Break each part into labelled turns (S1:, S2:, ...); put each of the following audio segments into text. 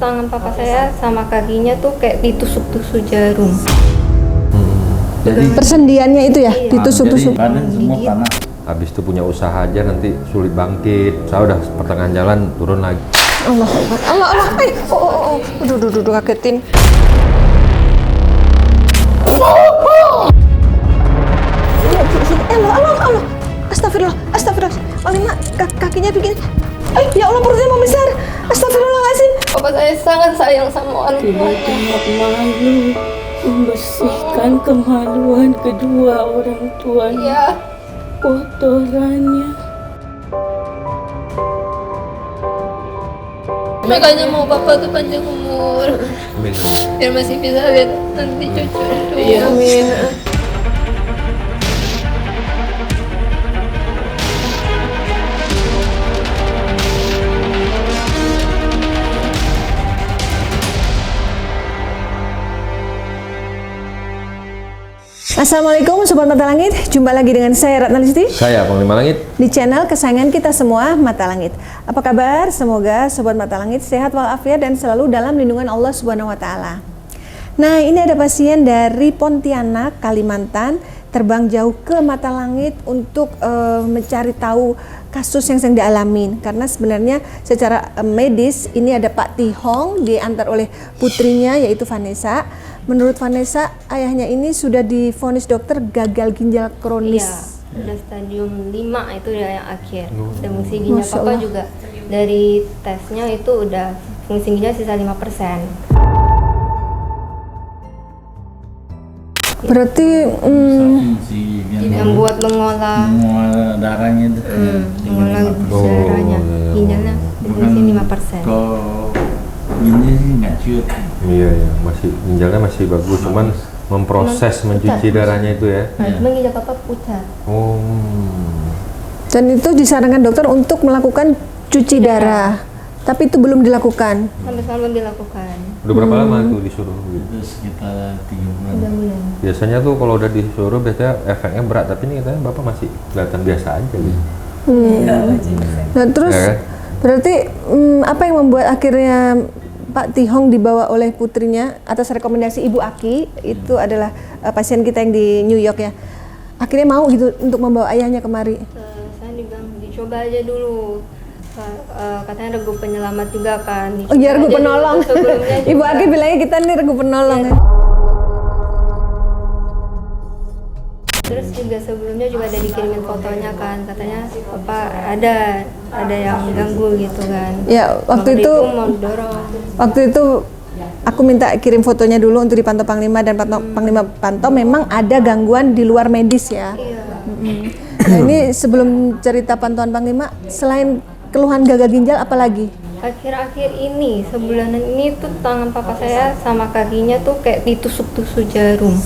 S1: tangan papa saya sama kakinya tuh kayak ditusuk-tusuk jarum.
S2: Jadi
S3: Persendiannya itu ya,
S1: Iya.
S3: ditusuk-tusuk.
S2: jadi badan semua
S1: Gigit.
S2: panas.
S4: Habis itu punya usaha aja nanti sulit bangkit. Saya udah pertengahan jalan turun lagi.
S3: Allah Akbar. Allah. Duh, kagetin. Allah. Astagfirullah. Palingnya kakinya begini. Ya Allah, perutnya mau besar. Astagfirullahaladzim.
S1: Papa saya sangat sayang sama orang tuanya.
S5: Tidak malu membersihkan kemaluan kedua orang tuanya.
S1: Iya.
S5: Kotorannya.
S1: Makanya mau papa tuh panjang umur.
S4: Amin.
S1: Biar masih bisa lihat nanti cucu.
S5: Iya.
S1: Amin.
S3: Assalamualaikum Sobat Mata Langit, jumpa lagi dengan saya Ratna Listi
S4: Saya Panglima Langit.
S3: di channel kesayangan kita semua, Mata Langit. Apa kabar? Semoga Sobat Mata Langit sehat walafiat dan selalu dalam lindungan Allah Subhanahu wa Ta'ala. Nah, ini ada pasien dari Pontianak, Kalimantan, terbang jauh ke Mata Langit untuk mencari tahu kasus yang sedang dialamin. Karena sebenarnya secara medis ini ada Pak Tihong diantar oleh putrinya yaitu Vanessa. Menurut Vanessa, ayahnya ini sudah divonis dokter gagal ginjal kronis.
S1: Iya, udah stadium 5 itu udah yang akhir. Dan fungsi ginjal
S3: Masya
S1: papa
S3: Allah.
S1: juga dari tesnya itu udah fungsi ginjal sisa 5%.
S3: Berarti
S2: Si
S1: Yang buat mengolah
S2: darahnya itu.
S1: mengolah darahnya, ginjalnya fungsi 5%.
S2: Kalau ini sih nggak ciut.
S4: Iya, masih ginjalnya masih bagus, cuman memproses mencuci darahnya itu ya.
S1: Nah, cuma ginjal papa pucat.
S4: Oh.
S3: dan itu disarankan dokter untuk melakukan cuci darah, tapi itu belum dilakukan.
S1: Sampai sekarang belum dilakukan.
S4: Udah berapa lama tuh disuruh?
S2: Itu sekitar 3 bulan.
S1: 3 bulan.
S4: Biasanya tuh kalau udah disuruh biasanya efeknya berat, tapi ini katanya Bapak masih kelihatan biasa aja gitu.
S3: Nah terus
S4: Ya kan?
S3: berarti apa yang membuat akhirnya Pak Tihong dibawa oleh putrinya atas rekomendasi Ibu Aki, itu adalah pasien kita yang di New York ya, akhirnya mau gitu untuk membawa ayahnya kemari.
S1: Saya dibilang dicoba aja dulu. Katanya regu penyelamat juga kan.
S3: Oh iya, regu
S1: Dicoba aja dulu.
S3: penolong.
S1: Sebelumnya
S3: Ibu
S1: juga.
S3: Aki bilangnya kita nih regu penolong ya.
S1: Terus juga sebelumnya juga ada dikirimin fotonya kan, katanya apa ada yang ganggu gitu kan.
S3: Ya, waktu itu
S1: mau dorong.
S3: Waktu itu aku minta kirim fotonya dulu untuk dipantau Panglima, dan Panglima pantau memang ada gangguan di luar medis ya.
S1: Iya.
S3: Nah ini sebelum cerita pantauan Panglima, selain keluhan gagal ginjal apalagi?
S1: Akhir-akhir ini, sebulanan ini tuh tangan papa saya sama kakinya tuh kayak ditusuk-tusuk jarum.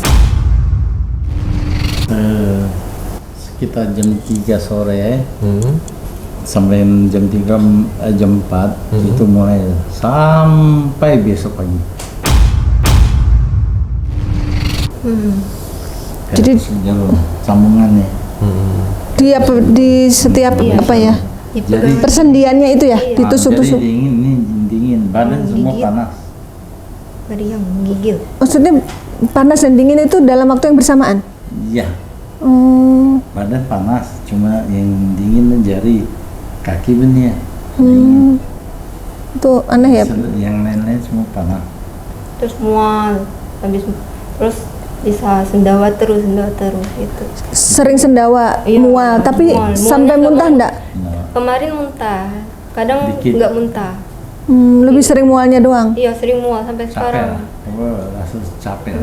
S2: Sekitar jam 3 sore sampai jam 3 jam 4 itu mulai sampai besok pagi.
S3: Jadi
S2: jalur sambungannya.
S3: di setiap
S1: Iya.
S3: apa ya?
S2: Jadi
S3: Persendiannya itu ya,
S1: Iya.
S3: ditusuk-tusuk.
S2: Jadi dingin, ini dingin, badan semua
S1: Gigit.
S2: panas.
S1: Dari yang menggigil.
S3: Maksudnya panas dan dingin itu dalam waktu yang bersamaan?
S2: Iya,
S3: Hmm,
S2: badan panas, cuma yang dingin jari kaki benih.
S3: itu aneh ya.
S2: Yang lain-lain semua panas.
S1: Terus mual, terus bisa sendawa terus itu.
S3: Sering sendawa,
S1: Iya,
S3: mual, tapi
S1: mual.
S3: sampai
S1: Mualnya
S3: muntah
S1: nggak-
S3: enggak?
S2: Nah,
S1: Kemarin muntah, kadang
S2: Dikit.
S1: nggak muntah.
S3: Lebih sering mualnya doang.
S1: Iya sering mual sampai
S2: capek
S1: sekarang.
S2: lah, rasa capek.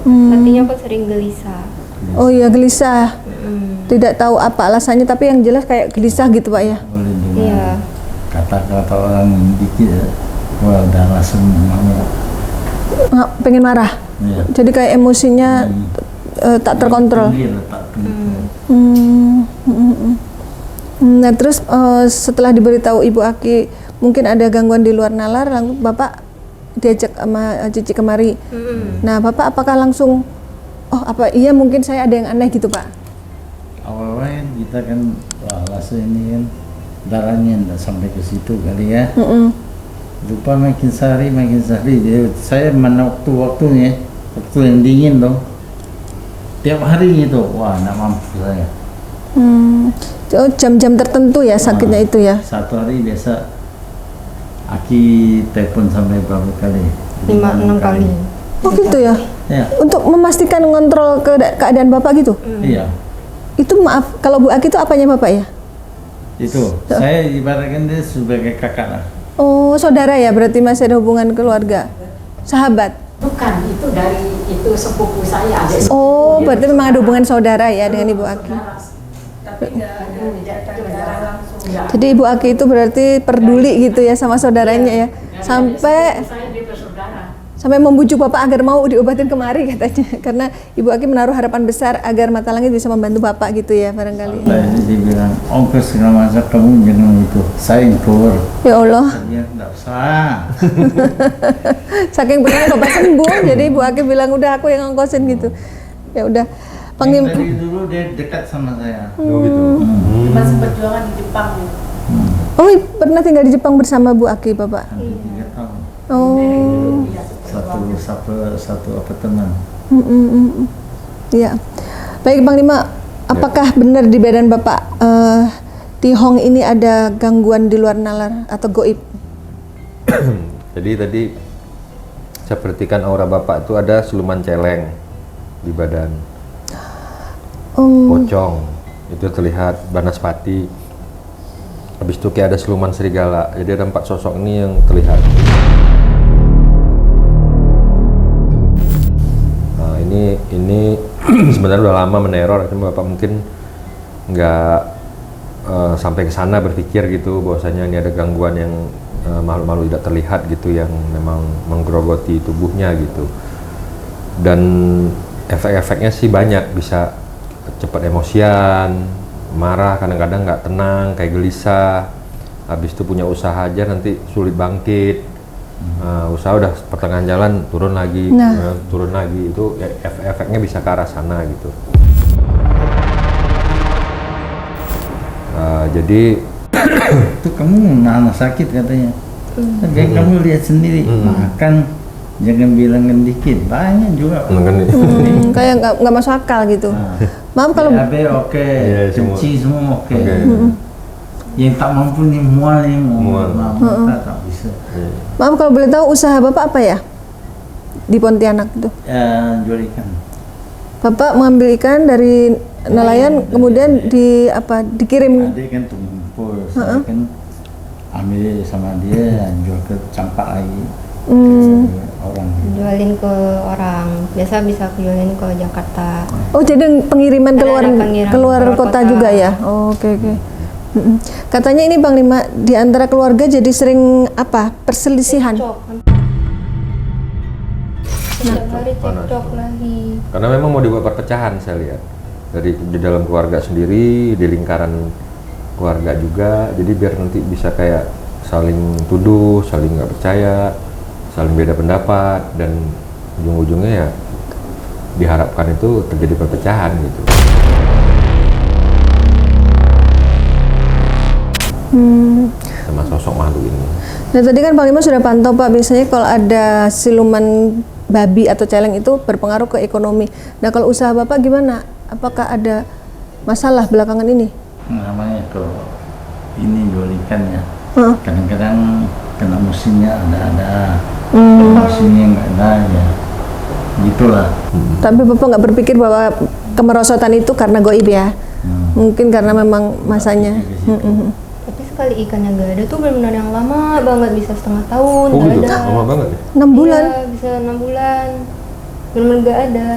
S1: Hatinya kok sering gelisah.
S3: Oh iya, gelisah. Tidak tahu apa alasannya, tapi yang jelas kayak gelisah gitu Pak ya.
S2: Boleh dengar
S1: Iya.
S2: kata-kata orang dikit ya, wah udah langsung mau.
S3: Pengen marah.
S2: Ya.
S3: Jadi kayak emosinya tak terkontrol.
S2: Tinggi letak tinggi.
S3: Nah terus setelah diberitahu Ibu Aki mungkin ada gangguan di luar nalar, lalu Bapak diajak sama Cici kemari. Nah Bapak apakah langsung, oh apa iya mungkin saya ada yang aneh gitu Pak?
S2: Awalnya kita kan wah rasa ini kan darahnya nggak sampai ke situ kali ya. lupa makin sehari saya mana waktu-waktunya, waktu yang dingin dong. Tiap hari gitu, wah nggak mampu saya.
S3: Oh, jam-jam tertentu ya sakitnya itu ya?
S2: Satu hari biasa Aki telepon sampai berapa kali?
S1: 5-6 kali.
S3: Oh gitu ya?
S2: Ya,
S3: Untuk memastikan ngontrol keadaan Bapak gitu?
S2: iya.
S3: Itu maaf, kalau Bu Aki itu apanya Bapak ya?
S2: Itu, saya ibaratkan dia sebagai kakak lah.
S3: Oh, saudara ya, berarti masih ada hubungan keluarga? Sahabat?
S6: Bukan, itu sepupu saya, adik
S3: Oh, berarti memang ada hubungan saudara ya dengan Ibu Aki? Jadi Ibu Aki itu berarti peduli gitu ya sama saudaranya ya? Sampai membujuk Bapak agar mau diobatin kemari katanya, karena Ibu Aki menaruh harapan besar agar Mata Langit bisa membantu Bapak gitu ya barangkali.
S2: Saya dia bilang, ongkos segala macam kamu jangan itu, saya yang keluar.
S3: Ya Allah,
S2: Dia nggak usah.
S3: saking pengen Bapak sembuh, jadi Ibu Aki bilang udah aku yang ngongkosin gitu. Ya udah,
S2: Yang dari dulu dia dekat sama saya.
S4: Oh gitu.
S6: masih perjuangan di Jepang.
S3: Oh, pernah tinggal di Jepang bersama Bu Aki Bapak?
S2: Hampir 3 tahun.
S3: Oh,
S2: Satu apartemen.
S3: ya. Baik Panglima, apakah benar di badan Bapak Tihong ini ada gangguan di luar nalar atau goib?
S4: Jadi tadi saya perhatikan aura Bapak itu ada siluman celeng di badan. Pocong itu terlihat, banaspati. Habis itu kayak ada siluman serigala. Jadi ada 4 sosok ini yang terlihat. Nah, ini sebenarnya udah lama meneror, cuma Bapak mungkin nggak sampai ke sana berpikir gitu bahwasanya ini ada gangguan yang makhluk-makhluk tidak terlihat gitu yang memang menggerogoti tubuhnya gitu. Dan efek-efeknya sih banyak, bisa cepat emosian, marah, kadang-kadang nggak tenang, kayak gelisah. Habis itu punya usaha aja nanti sulit bangkit. Usaha udah pertengahan jalan turun lagi, turun lagi. Itu efeknya bisa ke arah sana gitu. Jadi
S2: Itu kamu nahan sakit katanya. Kayak kamu lihat sendiri, makan jangan bilangin dikit, banyak juga.
S3: Kayak nggak masuk akal gitu. Maaf kalau
S2: BAB oke,
S4: Iya, semua.
S2: kenci semua oke.
S4: Oke.
S2: Yang tak mampu nih mual nih,
S4: Mual.
S2: tak bisa.
S3: Maaf kalau boleh tahu usaha Bapak apa ya di Pontianak itu?
S2: Jual ikan.
S3: Bapak mengambil ikan dari nelayan kemudian dikirim.
S2: Adik kan tumpul, saya kan ambil sama dia, jual ke campak lagi. Ke orang.
S1: Jualin ke orang, biasa bisa jualin ke Jakarta.
S3: Oh, jadi pengiriman keluar
S1: Ada pengiriman
S3: keluar
S1: keluar
S3: kota
S1: kota.
S3: juga ya? Oh, oke. Katanya ini Panglima di antara keluarga jadi sering perselisihan.
S1: Cekcok. Setiap hari cekcok lagi.
S4: karena memang mau dibuat perpecahan saya lihat dari di dalam keluarga sendiri, di lingkaran keluarga juga. Jadi biar nanti bisa kayak saling tuduh, saling nggak percaya, saling beda pendapat, dan ujung-ujungnya ya diharapkan itu terjadi perpecahan gitu. Sama sosok makhluk ini.
S3: Nah tadi kan Panglima sudah pantau Pak, biasanya kalau ada siluman babi atau celeng itu berpengaruh ke ekonomi. Nah kalau usaha Bapak gimana? Apakah ada masalah belakangan ini?
S2: Namanya kalau ini jual ikan ya, kadang-kadang kena musimnya ada, musimnya nggak ada ya, gitulah.
S3: Tapi Bapak nggak berpikir bahwa kemerosotan itu karena goib ya? Mungkin karena memang masanya.
S1: Tapi sekali ikannya nggak ada tuh benar-benar yang lama banget, bisa setengah tahun
S4: Oh
S1: nggak
S4: gitu,
S1: ada.
S4: lama banget ya?
S3: 6 bulan?
S1: Iya, bisa 6 bulan. Benar-benar nggak ada.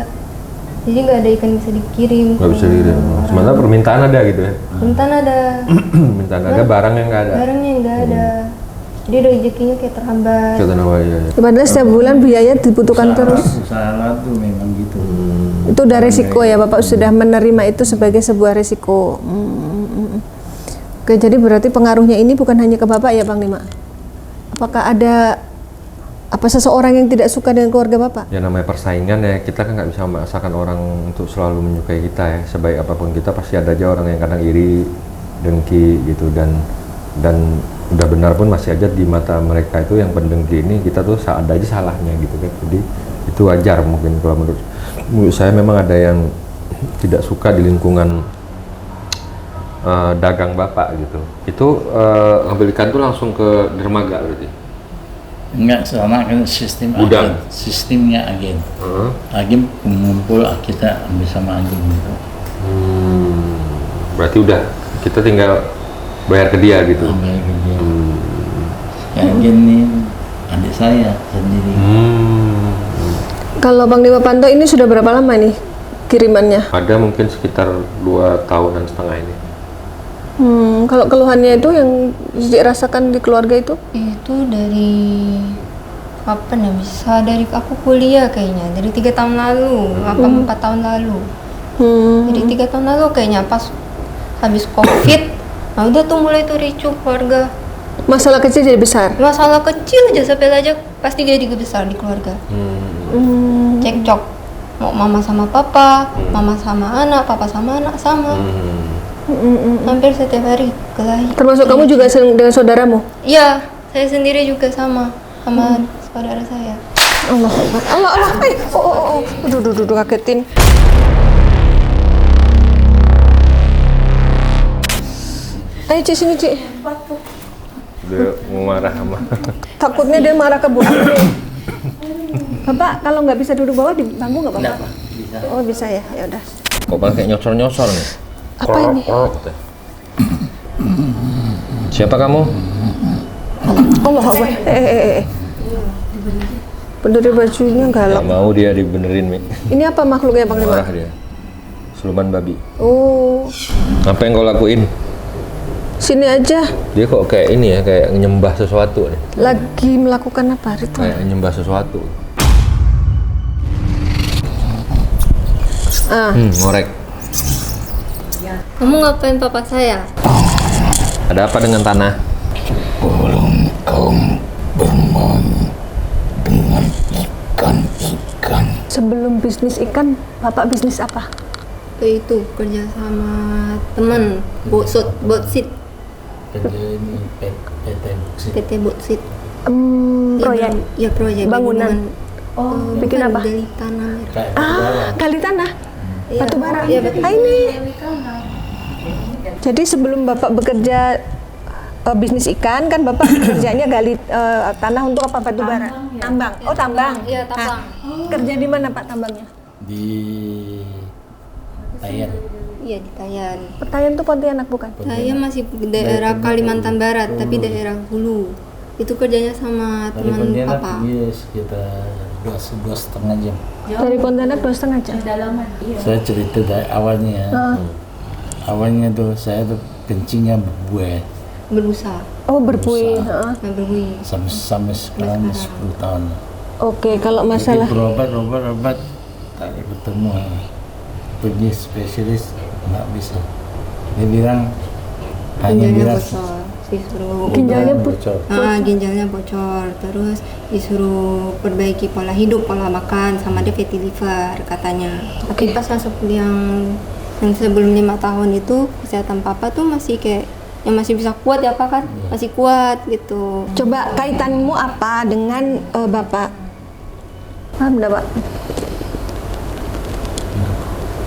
S1: Jadi nggak ada ikan yang bisa dikirim.
S4: Nggak bisa dikirim. Sementara permintaan ada gitu ya?
S1: Rentan ada.
S4: Permintaan ada, barang yang nggak ada.
S1: Barangnya nggak ada. Jadi rezekinya kayak terhambat.
S4: Kata Nawa, iya.
S3: Padahal setiap bulan biaya dibutuhkan terus.
S2: Usaha tuh memang gitu.
S3: Itu udah resiko ya, Bapak sudah menerima itu sebagai sebuah resiko. Oke, jadi berarti pengaruhnya ini bukan hanya ke Bapak ya, Panglima? Apakah ada seseorang yang tidak suka dengan keluarga Bapak?
S4: Ya namanya persaingan ya, kita kan nggak bisa memaksakan orang untuk selalu menyukai kita ya. Sebaik apapun kita pasti ada aja orang yang kadang iri, dengki gitu, dan udah benar pun masih aja di mata mereka itu yang pendengki ini kita tuh ada aja salahnya gitu kan. Jadi itu wajar mungkin kalau menurut saya. Memang ada yang tidak suka di lingkungan dagang bapak gitu. Itu ngambil ikan tuh langsung ke dermaga berarti?
S2: Enggak, sama kan sistem
S4: Gudang.
S2: agen, sistemnya agen. Agen mengumpul, kita ambil sama agen gitu.
S4: Berarti udah kita tinggal bayar ke dia gitu.
S2: Ambil ke dia. Yang agen ini adik saya sendiri.
S3: Kalau Bang Dewa Panto ini sudah berapa lama nih kirimannya?
S4: Ada mungkin sekitar 2,5 tahun ini.
S3: Kalau keluhannya itu yang dirasakan di keluarga itu?
S1: Itu dari kapan ya? Bisa dari aku kuliah kayaknya, dari 3 tahun lalu, apa 4 tahun lalu. Jadi 3 tahun lalu kayaknya pas habis COVID. Nah udah tuh mulai tuh ricuh keluarga.
S3: Masalah kecil jadi besar?
S1: Masalah kecil aja sepele aja pasti jadi besar di keluarga. Cekcok, mau mama sama papa, mama sama anak, papa sama anak sama. Hampir setiap hari kelahi.
S3: Termasuk kamu juga sering dengan saudaramu?
S1: Iya, saya sendiri juga sama saudara saya.
S3: Allah Akbar. Allah. Duh, kagetin. Ayo Ci, sini Ci.
S4: Dia mau marah sama.
S3: Takutnya dia marah ke Bu Ade. Bapak, kalau nggak bisa duduk bawah di bangku nggak apa-apa?
S2: Bisa.
S3: Oh bisa ya, ya udah.
S4: Kok malah kayak nyosor-nyosor nih?
S3: Apa ini?
S4: Siapa kamu?
S3: Allah Akbar. Benerin bajunya galak.
S4: Gak mau dia dibenerin, Mi.
S3: Ini apa makhluknya Bang Dewa?
S4: Marah dia. Siluman babi.
S3: Oh,
S4: Apa yang kau lakuin?
S3: sini aja.
S4: Dia kok kayak ini ya, kayak nyembah sesuatu nih.
S3: Lagi melakukan apa ritual?
S4: Kayak nyembah sesuatu. Ngorek.
S1: Kamu ngapain papa saya?
S4: Ada apa dengan tanah?
S7: Sebelum kau bermain dengan ikan-ikan,
S3: Sebelum bisnis ikan, Bapak bisnis apa?
S1: Itu kerja sama teman botsit
S2: Kerja ini PT Buksit.
S1: PT botsit.
S3: Proyek
S1: Ya proyek
S3: bangunan. Oh, bikin apa?
S1: Dari tanah.
S3: Gali tanah.
S1: Iya,
S3: Batu bara.
S1: iya, batu bara.
S3: Ini. Jadi sebelum Bapak bekerja bisnis ikan, kan Bapak kerjanya gali tanah untuk apa? Batu bara. Tambang. Oh, tambang.
S1: Iya, tambang.
S3: Kerja di mana Pak tambangnya?
S2: Di Tayan.
S1: Iya di Tayan.
S3: Petayan tuh Pontianak bukan?
S1: Saya masih di daerah Kalimantan Barat, tapi daerah Hulu. Itu kerjanya sama
S2: Dari
S1: teman
S2: Pontianak
S1: papa.
S2: iya sekitar 2,5 jam.
S3: Dari Pontianak 2,5 jam.
S2: Saya cerita dari awalnya ya. Awalnya tuh saya tuh kencingnya berbuih
S1: Berusaha.
S3: Oh, berbuih.
S1: Berbuih.
S2: sampai sekarang 10 tahun.
S3: Oke, kalau
S2: Jadi
S3: masalah
S2: berobat tak ketemu. Pergi spesialis nggak bisa. Dia bilang hanya
S1: Ginjalnya
S2: bilang
S1: bocor. Disuruh
S3: Ginjalnya
S2: bocor.
S1: ginjalnya bocor, terus disuruh perbaiki pola hidup, pola makan, sama dia fatty liver katanya. Tapi pas masuk yang sebelum 5 tahun itu kesehatan papa tuh masih kayak yang masih bisa kuat ya Pak kan, masih kuat gitu.
S3: coba kaitanmu apa dengan Bapak? Paham enggak, Pak?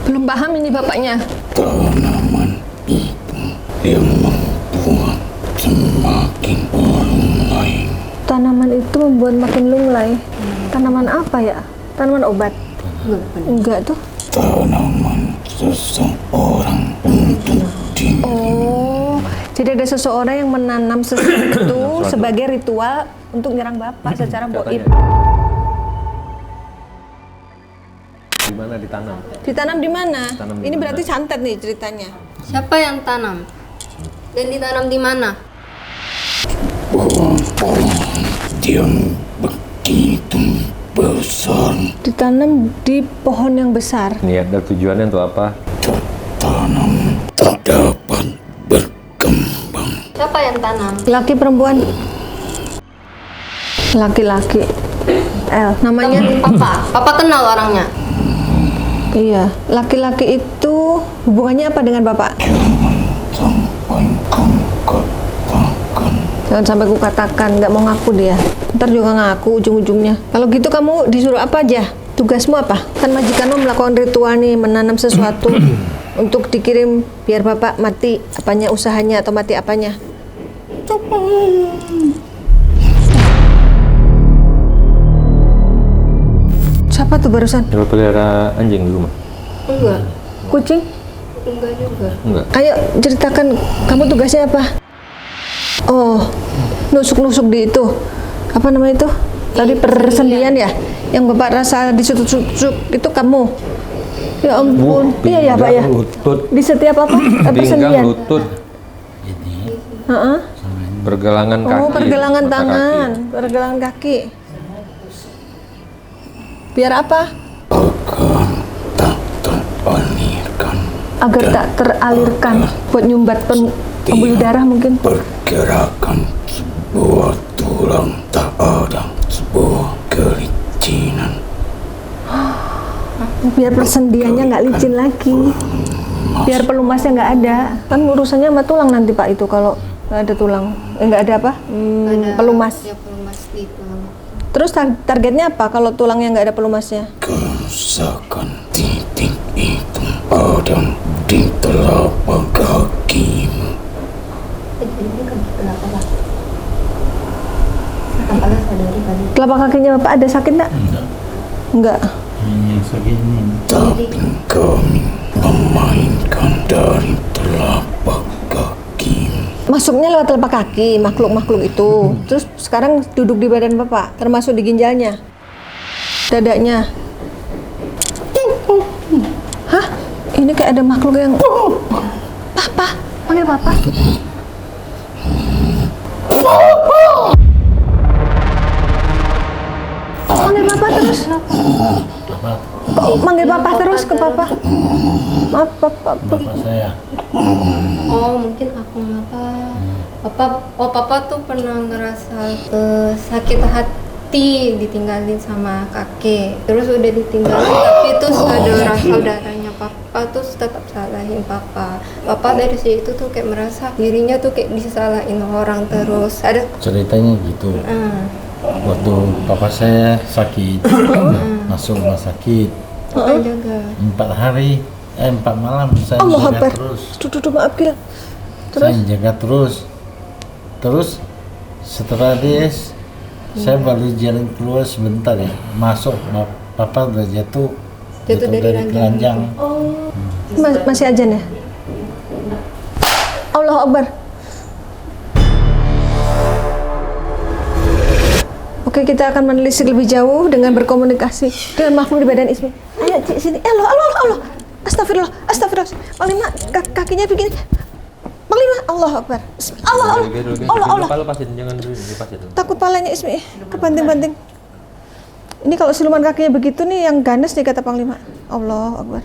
S3: Belum paham ini bapaknya.
S7: tanaman itu yang membuat semakin lunglai.
S3: Tanaman itu membuat makin lunglai. Tanaman apa ya? Tanaman obat? Enggak tuh.
S7: Tanaman seseorang untuk diri.
S3: Oh, jadi ada seseorang yang menanam sesuatu sebagai ritual untuk nyerang Bapak secara goib.
S4: Di mana ditanam?
S3: Ditanam di mana?
S4: Ditanam di
S3: Ini
S4: mana?
S3: berarti santet nih ceritanya.
S1: Siapa yang tanam? Dan ditanam di mana?
S7: Pohon yang begitu besar,
S3: Ditanam di pohon yang besar.
S4: Niat dan tujuannya untuk apa?
S7: tanam tak dapat berkembang.
S1: Siapa yang tanam?
S3: Laki perempuan? Laki-laki. L. Namanya?
S1: Papa kenal orangnya.
S3: Iya. Laki-laki itu hubungannya apa dengan Bapak?
S7: Jangan sampai kau katakan
S3: Jangan sampai ku katakan nggak mau ngaku dia. Ntar juga ngaku ujung-ujungnya. Kalau gitu kamu disuruh apa aja? Tugasmu apa? Kan majikanmu melakukan ritual nih, menanam sesuatu untuk dikirim biar bapak mati apanya usahanya atau mati apanya. Siapa tuh barusan?
S4: Coba pelihara anjing di rumah?
S1: Enggak,
S3: Kucing?
S1: enggak juga.
S4: Enggak.
S3: Ayo ceritakan kamu tugasnya apa? Oh, nusuk-nusuk di itu. Apa namanya itu? Tadi persendian ya? Yang bapak rasa disusuk-susuk itu kamu? Ya ampun. Iya ya pak ya?
S4: Lutut,
S3: Di setiap apa?
S4: pinggang,
S3: Persendian?
S4: lutut,
S2: Ini
S3: Heeh.
S4: pergelangan kaki.
S3: Oh, pergelangan
S4: mata
S3: tangan,
S4: kaki.
S3: pergelangan kaki. Biar apa? Agar tak teralirkan buat nyumbat pembuluh darah mungkin.
S7: Pergerakan sebuah tulang tak ada, sebuah kelicinan.
S3: Biar persendiannya nggak licin lagi. Biar pelumasnya nggak ada. Kan urusannya sama tulang nanti pak itu kalau nggak ada tulang. Nggak ada apa? Pelumas.
S1: Ya, pelumas di tulang.
S3: Terus targetnya apa kalau tulangnya nggak ada pelumasnya?
S7: Kerusakan titik itu ada di telapak kakimu.
S3: Telapak kakinya bapak ada sakit nggak? Enggak.
S2: Ini yang segini.
S7: Tapi kami memainkan dari telapak kakimu.
S3: Masuknya lewat telapak kaki, makhluk-makhluk itu. Terus sekarang duduk di badan bapak, termasuk di ginjalnya, dadanya. Hah? Ini kayak ada makhluk yang... Papa, panggil papa. Panggil papa terus. Manggil papa terus ke papa. Maaf, papa.
S2: Bapak saya.
S1: Oh, mungkin aku papa tuh pernah ngerasa sakit hati ditinggalin sama kakek. Terus udah ditinggalin tapi terus ada saudaranya papa tuh tetap salahin papa. Papa dari situ tuh kayak merasa dirinya tuh kayak disalahin orang terus. Ada
S2: Ceritanya gitu. Waktu papa saya sakit, masuk rumah sakit,
S1: papa jaga.
S2: 4 malam saya
S3: Allah
S2: jaga
S3: Akbar.
S2: terus.
S3: Tuh, maaf Gil.
S2: Saya jaga terus setelah dia saya baru jalan keluar sebentar ya, masuk papa udah jatuh dari ranjang.
S3: Masih ajan ya? Allah Akbar. Oke, kita akan menelisik lebih jauh dengan berkomunikasi dengan makhluk di badan Ismi. Ayo, Cik, sini. Allah. Astagfirullah. Panglima, kakinya begini. Panglima, Allah Akbar. Allah.
S4: Lepasin, jangan dulu, lepasin.
S3: Takut palanya Ismi, kebanting-banting. Ini kalau siluman kakinya begitu nih, yang ganas nih kata Panglima. Allah Akbar.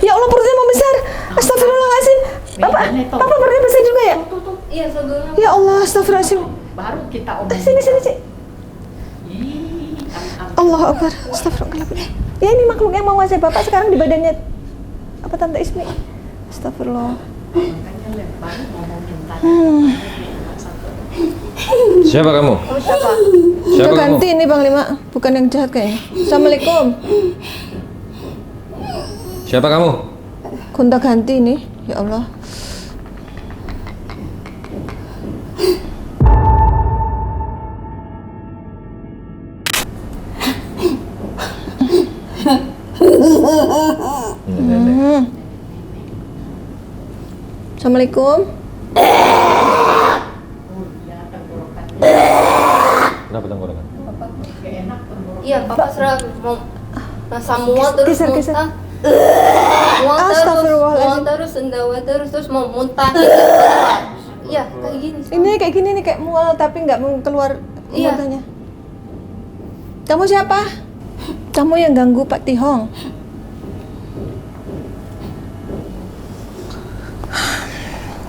S3: Ya Allah, perutnya mau besar. Astagfirullahaladzim. Papa perutnya besar juga ya?
S1: Iya, sebelumnya.
S3: Ya Allah, astagfirullahaladzim.
S6: Baru kita
S3: Sini, Cik. Allah Akbar. Astagfirullahaladzim. Ya ini makhluk yang menguasai Bapak sekarang di badannya apa Tante Ismi? Astagfirullah.
S4: Siapa kamu?
S1: Siapa?
S4: Siapa
S3: Udah
S4: kamu?
S3: ganti ini Panglima, bukan yang jahat kayaknya. Assalamualaikum.
S4: Siapa kamu?
S3: Gonta ganti ini, ya Allah. Assalamualaikum.
S4: Kenapa tenggorokan?
S1: Iya, papa serang mau mual terus
S3: Geser.
S1: muntah. Mual
S3: Astagfirullahaladzim.
S1: terus sendawa terus mau muntah. Iya, kayak gini.
S3: Ini kayak gini nih, kayak mual tapi nggak mau keluar
S1: Iya.
S3: muntahnya. Kamu siapa? Kamu yang ganggu Pak Tihong.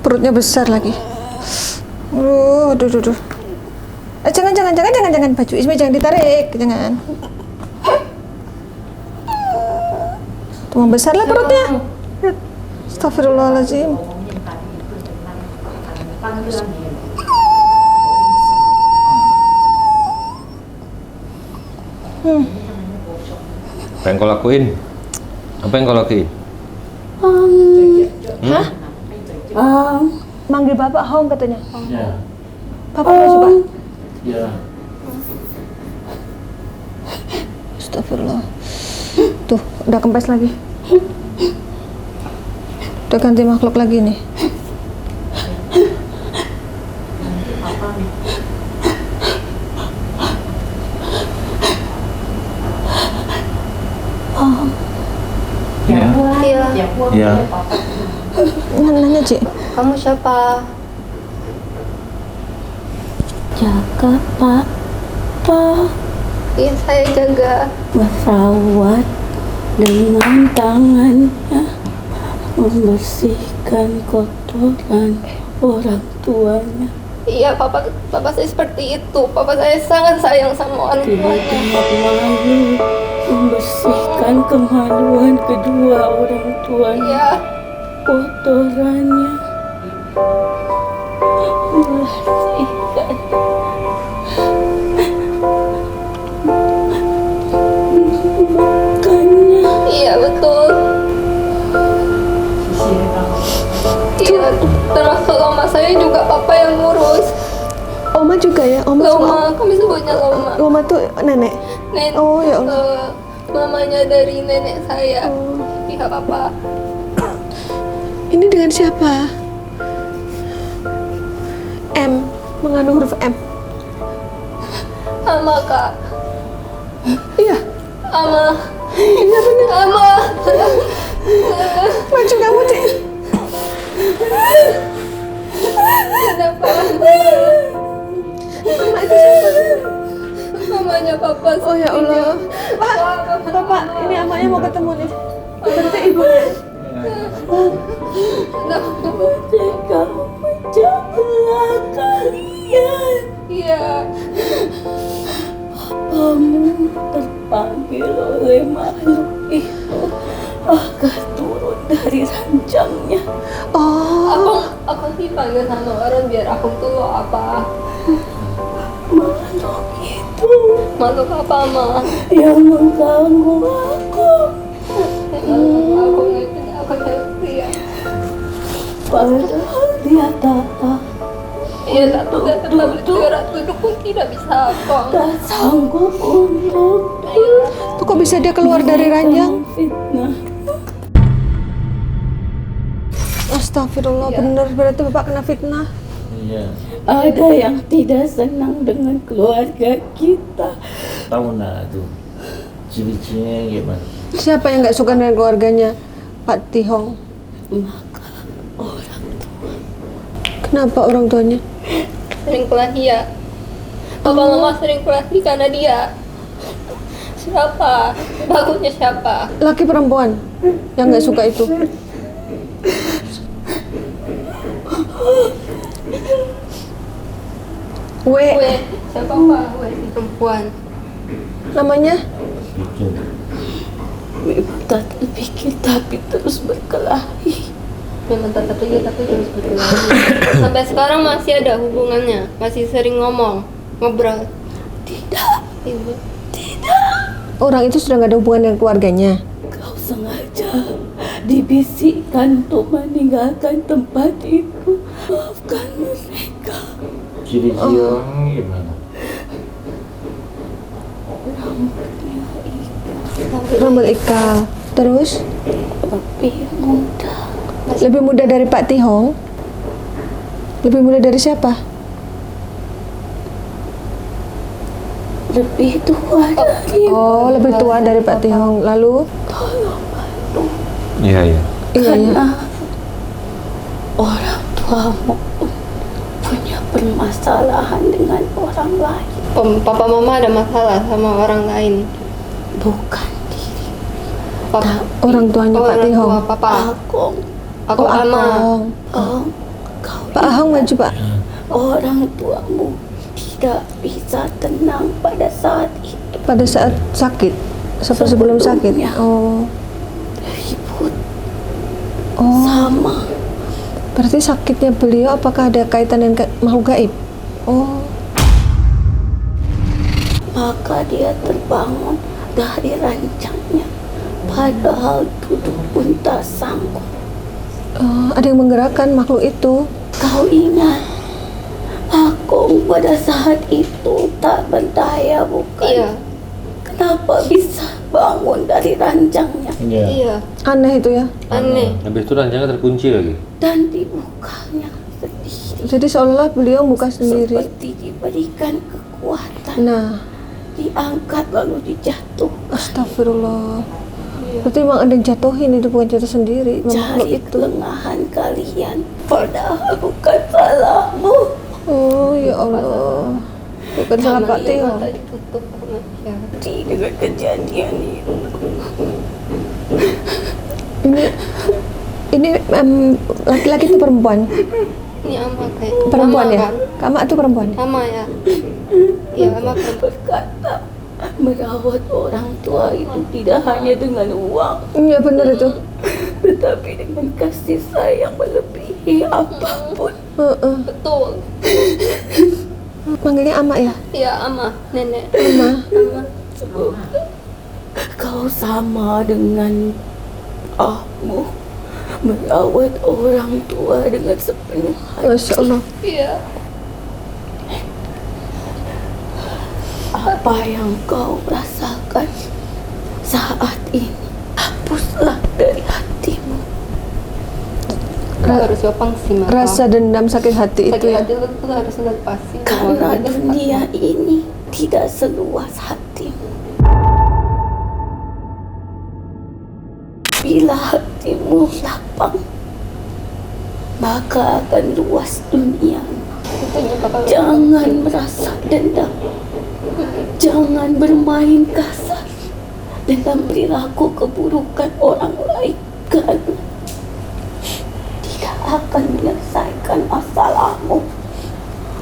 S3: Perutnya besar lagi. Aduh. Jangan baju Ismi jangan ditarik, jangan. Tuh besar lah perutnya. Lihat. Astagfirullahaladzim.
S4: Apa yang kau lakuin? Apa yang kau lakuin?
S3: Hah? Manggil bapak Hong katanya.
S2: Ya.
S3: Bapak mau coba?
S2: Ya.
S3: Astagfirullah. Tuh, udah kempes lagi. Udah ganti makhluk lagi nih.
S2: Ya.
S1: Iya.
S2: Ya.
S3: Nanya, Cik.
S1: Kamu siapa?
S5: Jaga papa,
S1: Iya, saya jaga.
S5: merawat dengan tangannya, membersihkan kotoran orang tuanya.
S1: Iya, papa saya seperti itu. Papa saya sangat sayang sama orang tuanya.
S5: Tidak malu membersihkan kemaluan kedua orang tuanya,
S1: Iya.
S5: kotorannya, membersihkan makannya.
S1: Iya, betul. Iya, termasuk oma saya juga papa yang ngurus.
S3: Oma juga ya? Oma sama
S1: Loma, kami sebutnya Loma.
S3: Oma tuh nenek.
S1: Nenek,
S3: Oh, ya Allah.
S1: mamanya dari nenek saya, pihak papa.
S3: Ini dengan siapa? M, mengandung huruf M.
S1: Ama, Kak.
S3: Iya,
S1: Ama.
S3: iya bener.
S1: Ama.
S3: Maju kamu, Cik.
S1: Kenapa?
S3: Mama itu siapa?
S1: Mamanya papa.
S3: Oh ya Allah. Pak, Bapak, ini amaknya mau ketemu nih. Berarti ibunya.
S5: Tega memecah belah kalian.
S1: Iya.
S5: Papamu terpanggil oleh makhluk itu agar turun dari ranjangnya.
S3: Oh,
S1: Aku dipanggil sama orang biar aku tuh apa?
S5: Makhluk itu
S1: Makhluk apa, Ma?
S5: yang mengganggu aku.
S1: Aku ngerti ya.
S5: Padahal dia tak
S1: Iya, tapi tetap bergerak duduk pun tidak bisa apa.
S5: sanggup untuk
S3: tuh kok bisa dia keluar dari ranjang?
S5: fitnah.
S3: Astagfirullah, bener berarti Bapak kena fitnah.
S2: Iya.
S5: Ada yang tidak senang dengan keluarga kita.
S2: Tahu nggak tuh ciri-cirinya gimana?
S3: Siapa yang nggak suka dengan keluarganya Pak Tihong?
S5: Maka orang
S3: Kenapa orang tuanya?
S1: Sering kelahi ya. Papa mama sering kelahi karena dia. Siapa? Takutnya siapa?
S3: Laki perempuan yang nggak suka itu. W,
S1: Gue, siapa Pak? Gue si perempuan.
S3: namanya?
S2: Bikin.
S5: tak terpikir tapi terus berkelahi.
S1: Memang tak terpikir tapi terus berkelahi. Sampai sekarang masih ada hubungannya. Masih sering ngomong, ngobrol.
S5: Tidak,
S1: Ibu.
S3: Orang itu sudah nggak ada hubungan dengan keluarganya.
S5: kau sengaja dibisikkan untuk meninggalkan tempat itu. Maafkan mereka.
S2: Ciri-ciri orangnya gimana?
S3: Rambut ikal. Terus
S5: Lebih muda,
S3: lebih muda dari Pak Tihong. Lebih muda dari siapa?
S5: lebih tua dari
S3: Oh, lebih tua dari Pak Tihong. Lalu?
S4: Iya, iya.
S3: Iya, iya.
S5: karena orang tuamu punya permasalahan dengan orang lain,
S1: Papa mama ada masalah sama orang lain.
S5: bukan diri.
S1: Papa,
S3: Orang tuanya Pak
S1: orang
S3: Tihong.
S1: tua papa.
S5: Agong,
S1: Aku ama.
S3: Ahong.
S5: kau
S3: Pak Ahong maju, Pak.
S5: orang tuamu tidak bisa tenang pada saat itu.
S3: Pada saat sakit, sebelum sakit. Oh,
S5: sama.
S3: Berarti sakitnya beliau apakah ada kaitan dengan makhluk gaib? Oh.
S5: Maka dia terbangun dari ranjangnya, padahal duduk pun tak sanggup.
S3: Ada yang menggerakkan makhluk itu.
S5: Kau ingat, aku pada saat itu tak berdaya bukan?
S1: Iya.
S5: Kenapa bisa bangun dari ranjangnya
S1: Iya.
S3: Aneh itu ya.
S1: Aneh.
S4: Habis itu ranjangnya terkunci lagi.
S5: dan dibukanya sendiri?
S3: Jadi seolah buka buka sendiri.
S5: Seperti diberikan kekuatan,
S3: Nah,
S5: diangkat lalu dijatuhkan.
S3: astagfirullah. Berarti memang ada yang jatuhin, itu bukan jatuh sendiri, makhluk
S5: Cari
S3: itu.
S5: kelengahan kalian, padahal bukan salahmu.
S3: Oh ya Allah. Bukan salah Pak Tio.
S1: Mata ditutup. Ya.
S5: Dengan kejadian itu,
S3: Ini laki-laki itu perempuan?
S1: Ini ama kayak
S3: Perempuan
S1: ama
S3: ya?
S1: kan?
S3: Kama itu perempuan?
S1: Ama ya. Iya, ama perempuan.
S5: berkata merawat orang tua itu tidak hanya dengan uang,
S3: Iya benar itu.
S5: tetapi dengan kasih sayang melebihi apapun.
S1: Betul.
S3: Manggilnya Ama ya?
S1: Iya, ama, nenek.
S3: Ama.
S5: Kau sama dengan aku merawat orang tua dengan sepenuh hati.
S3: Masya Allah.
S1: Iya.
S5: Apa yang kau rasakan saat ini, hapuslah dari hatimu.
S1: Harus jopang sih, Mama.
S3: Rasa dendam sakit hati itu
S1: sakit
S3: ya.
S1: hati itu harus lepasin.
S5: Karena dunia ini tidak seluas hatimu. Bila hatimu lapang, maka akan luas dunia. Jangan merasa dendam. Jangan bermain kasar dengan perilaku keburukan orang lain, karena tidak akan menyelesaikan masalahmu,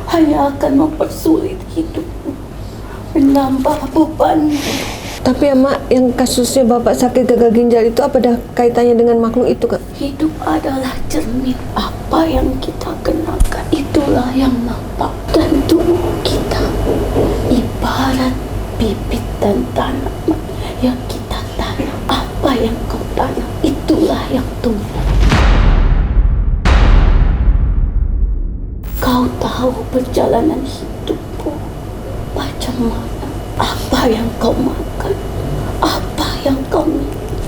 S5: hanya akan mempersulit hidupmu, menambah beban.
S3: Tapi ya Mak, yang kasusnya Bapak sakit gagal ginjal itu apa ada kaitannya dengan makhluk itu Kak?
S5: Hidup adalah cermin, apa yang kita kenakan itulah yang nampak. Dan tubuh kita ibarat bibit dan tanaman yang kita tanam. Apa yang kau tanam itulah yang tumbuh. Kau tahu perjalanan hidupmu macam mana, apa yang kau makan, apa yang kau minum,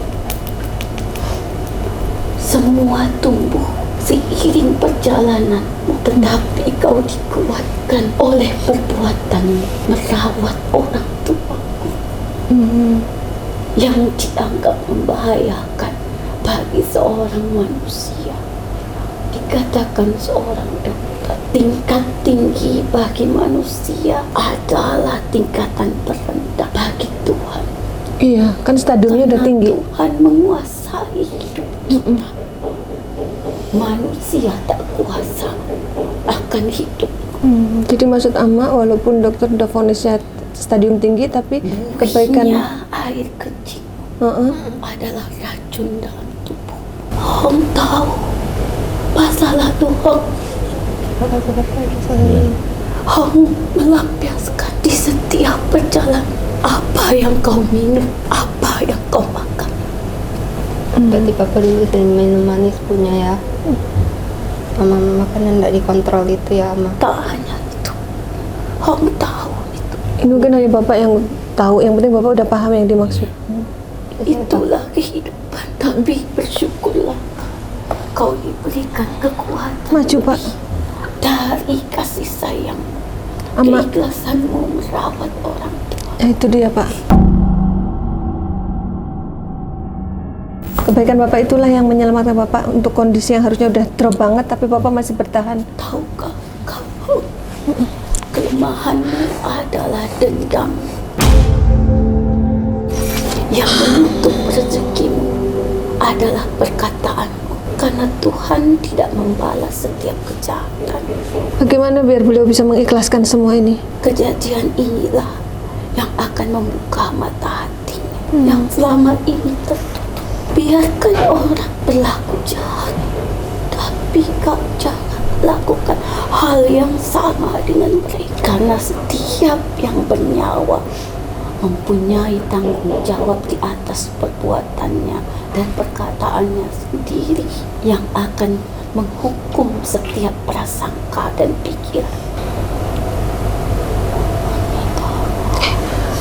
S5: semua tumbuh seiring perjalananmu. Tetapi kau dikuatkan oleh perbuatanmu merawat orang tuamu yang dianggap membahayakan bagi seorang manusia. Dikatakan seorang dokter, tingkat tinggi bagi manusia adalah tingkatan terendah bagi Tuhan.
S3: Iya, kan stadiumnya udah
S5: Karena
S3: tinggi.
S5: Tuhan menguasai hidup kita. Manusia tak kuasa akan hidup.
S3: Jadi maksud Ama, walaupun dokter udah vonisnya stadium tinggi, tapi kebaikan.
S5: Buihnya air kencing adalah racun dalam tubuh. Hong tahu masalah tu Hong. Hong melampiaskan di setiap perjalanan. Apa yang kau minum, apa yang kau makan.
S1: Berarti Papa dulu sering minum manis punya ya. Sama makanan tidak dikontrol itu ya, Ama.
S5: Tak hanya itu, Hong tahu itu.
S3: Ini mungkin hanya Bapak yang tahu, yang penting Bapak udah paham yang dimaksud.
S5: Itulah kehidupan. Tapi bersyukurlah kau diberikan kekuatan
S3: Maju Pak.
S5: dari kasih sayang,
S3: Ama,
S5: keikhlasanmu merawat orang tua.
S3: itu dia Pak. Kebaikan Bapak itulah yang menyelamatkan Bapak untuk kondisi yang harusnya udah drop banget, tapi Bapak masih bertahan.
S5: Tahukah kau, kelemahanmu adalah dendam yang menutup rezekimu adalah perkataanmu, karena Tuhan tidak membalas setiap kejahatan.
S3: Bagaimana biar beliau bisa mengikhlaskan semua ini?
S5: Kejadian inilah yang akan membuka mata hatinya yang selama ini tertutup. Biarkan orang berlaku jahat, bersama dengan mereka. Karena setiap yang bernyawa mempunyai tanggung jawab di atas perbuatannya dan perkataannya sendiri yang akan menghukum setiap prasangka dan pikiran.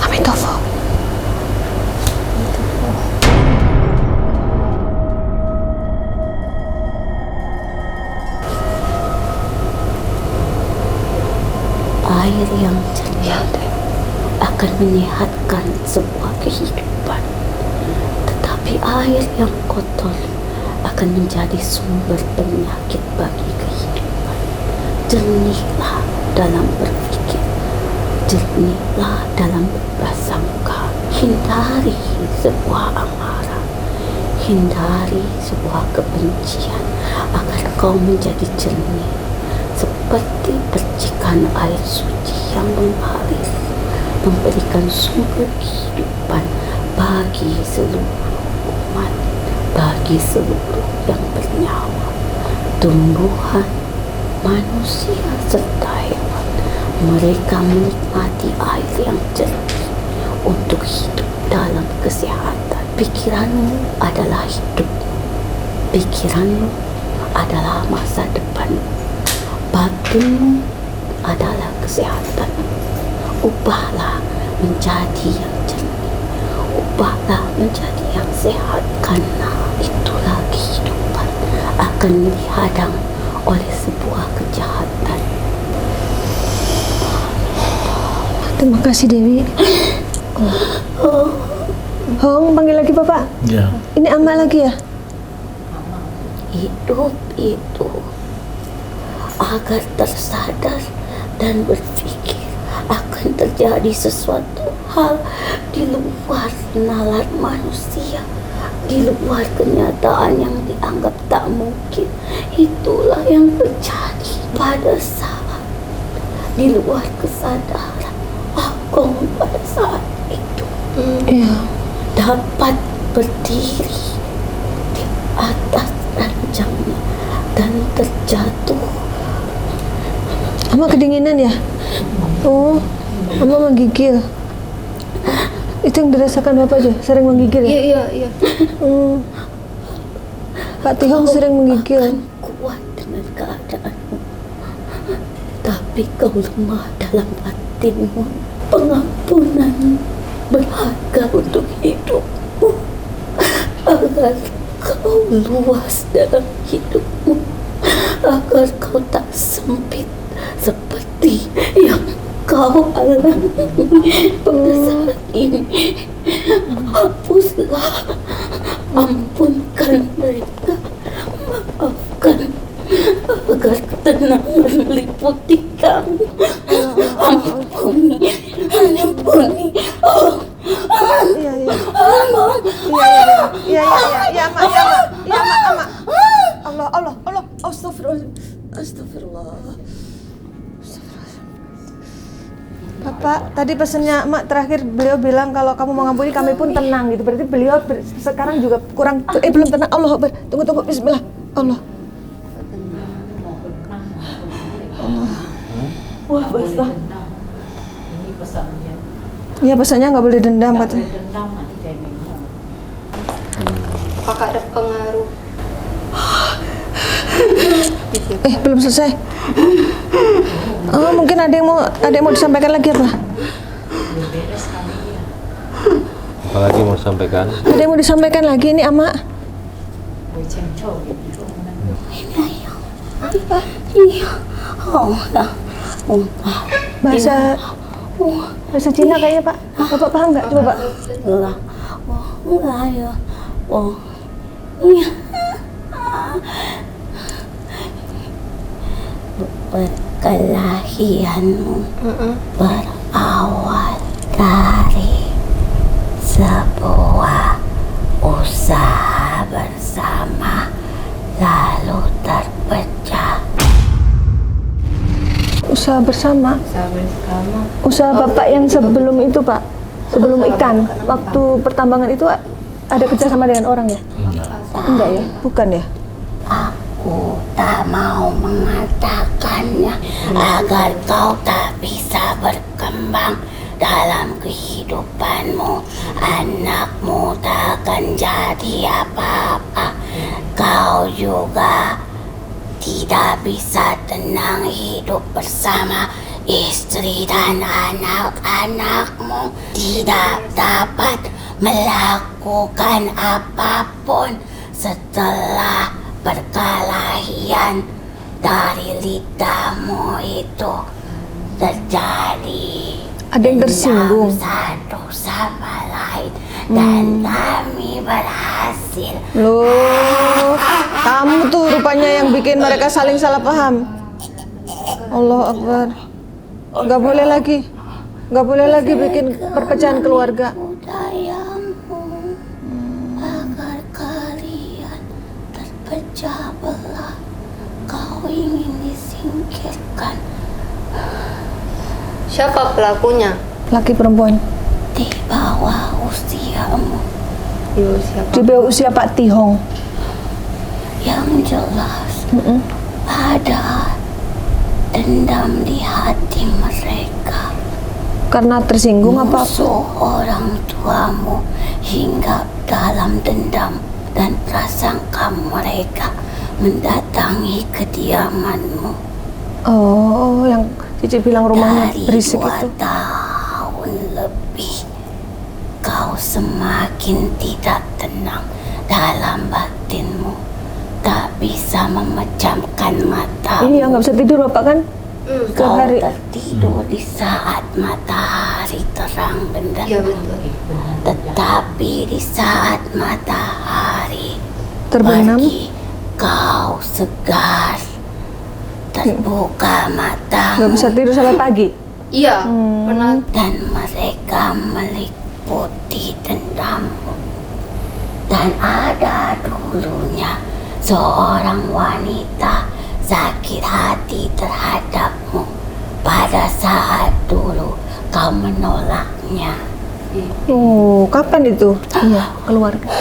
S3: Amitabha.
S5: Air yang jernih akan menyehatkan sebuah kehidupan, tetapi air yang kotor akan menjadi sumber penyakit bagi kehidupan. Jernihlah dalam berpikir, jernihlah dalam berprasangka. Hindari sebuah amarah, hindari sebuah kebencian agar kau menjadi jernih seperti percikan air suci yang mengalir, memberikan sumber kehidupan bagi seluruh umat, bagi seluruh yang bernyawa, tumbuhan, manusia serta hewan. Mereka menikmati air yang jernih untuk hidup dalam kesehatan. Pikiranmu adalah hidupmu, pikiranmu adalah masa depanmu, batinmu adalah kesehatan. Ubahlah menjadi yang jernih, ubahlah menjadi yang sehat, karena itulah kehidupan akan dihadang oleh sebuah kejahatan.
S3: Terima kasih Dewi. Hong, panggil lagi Bapak.
S2: Ya.
S3: Ini Ama lagi ya?
S5: Hidup itu agar tersadar dan berpikir akan terjadi sesuatu hal di luar nalar manusia, di luar kenyataan yang dianggap tak mungkin. Itulah yang terjadi pada saat di luar kesadaran Agong pada saat itu. Dapat berdiri di atas ranjangnya dan terjatuh.
S3: Ama kedinginan ya? Oh, Ama menggigil. Itu yang dirasakan Bapak aja, sering menggigil ya?
S1: Iya.
S3: Pak Tihong sering menggigil.
S5: Kuat dengan keadaanmu, tapi kau lemah dalam batinmu. Pengampunan berharga untuk hidupmu, agar kau luas dalam hidupmu, agar kau tak sempit seperti yang kau alami pada saat ini. Hapuslah, ampunkan mereka, maafkan, agar ketenangan meliputi kamu. Ampuni.
S3: Iya, Ama. Allah. Astagfirullah. Bapak, tadi pesannya Mak terakhir beliau bilang kalau kamu mau ngampuni kami pun tenang gitu. Berarti beliau sekarang juga kurang belum tenang. Allah Akbar. Tunggu bismillah. Allah. Wah, basah.
S6: Ini pesannya.
S3: Iya, pesannya nggak boleh dendam katanya.
S6: Dendam nanti kayak gini.
S1: Apakah ada pengaruh?
S3: Belum selesai. Oh, mungkin ada yang mau disampaikan lagi apa?
S4: Apalagi mau sampaikan?
S3: Ada yang mau disampaikan lagi ini Ama? Bahasa Cina kayaknya Pak. Bapak paham nggak? Coba Pak.
S5: Perkelahianmu berawal dari sebuah usaha bersama lalu terpecah.
S3: Usaha bersama. Usaha Bapak yang sebelum itu Pak, sebelum ikan, waktu pertambangan itu ada kerjasama dengan orang ya? Enggak ya? Bukan ya?
S5: Aku tak mau mengatakannya agar kau tak bisa berkembang dalam kehidupanmu. Anakmu tak akan jadi apa-apa. Kau juga tidak bisa tenang hidup bersama istri dan anak-anakmu. Tidak dapat melakukan apapun setelah perkelahian dari lidahmu itu terjadi.
S3: Ada yang tersinggung.
S5: Satu sama lain dan kami berhasil.
S3: Loh, kamu tuh rupanya yang bikin mereka saling salah paham. Allah Akbar. Nggak boleh lagi bikin perpecahan keluarga.
S5: Budayamu agar kalian terpecah belah. Kau ingin disingkirkan.
S1: Siapa pelakunya?
S3: Laki perempuan.
S5: Di bawah usiamu.
S3: Di bawah usia Pak Tihong.
S5: Yang jelas ada dendam di hati mereka.
S3: Karena tersinggung apa?
S5: Musuh orang tuamu hingga dalam dendam dan prasangka mereka mendatangi kediamanmu.
S3: Oh, yang Cici bilang rumahnya
S5: Dari
S3: berisik
S5: 2
S3: itu.
S5: tahun lebih kau semakin tidak tenang dalam batinmu. Tak bisa memejamkan mata.
S3: Iya, nggak bisa tidur Bapak kan? Setiap
S5: Kau
S3: hari.
S5: tertidur di saat matahari terang benderang.
S1: Iya betul.
S5: Tetapi di saat matahari
S3: Terbenam.
S5: pergi, kau segar. Terbuka mata
S3: Nggak bisa tidur sampai pagi.
S1: Iya, pernah.
S5: dan mereka meliputi dendammu. Dan ada dulunya seorang wanita sakit hati terhadapmu pada saat dulu kau menolaknya.
S3: Oh, kapan itu? Iya, keluarga.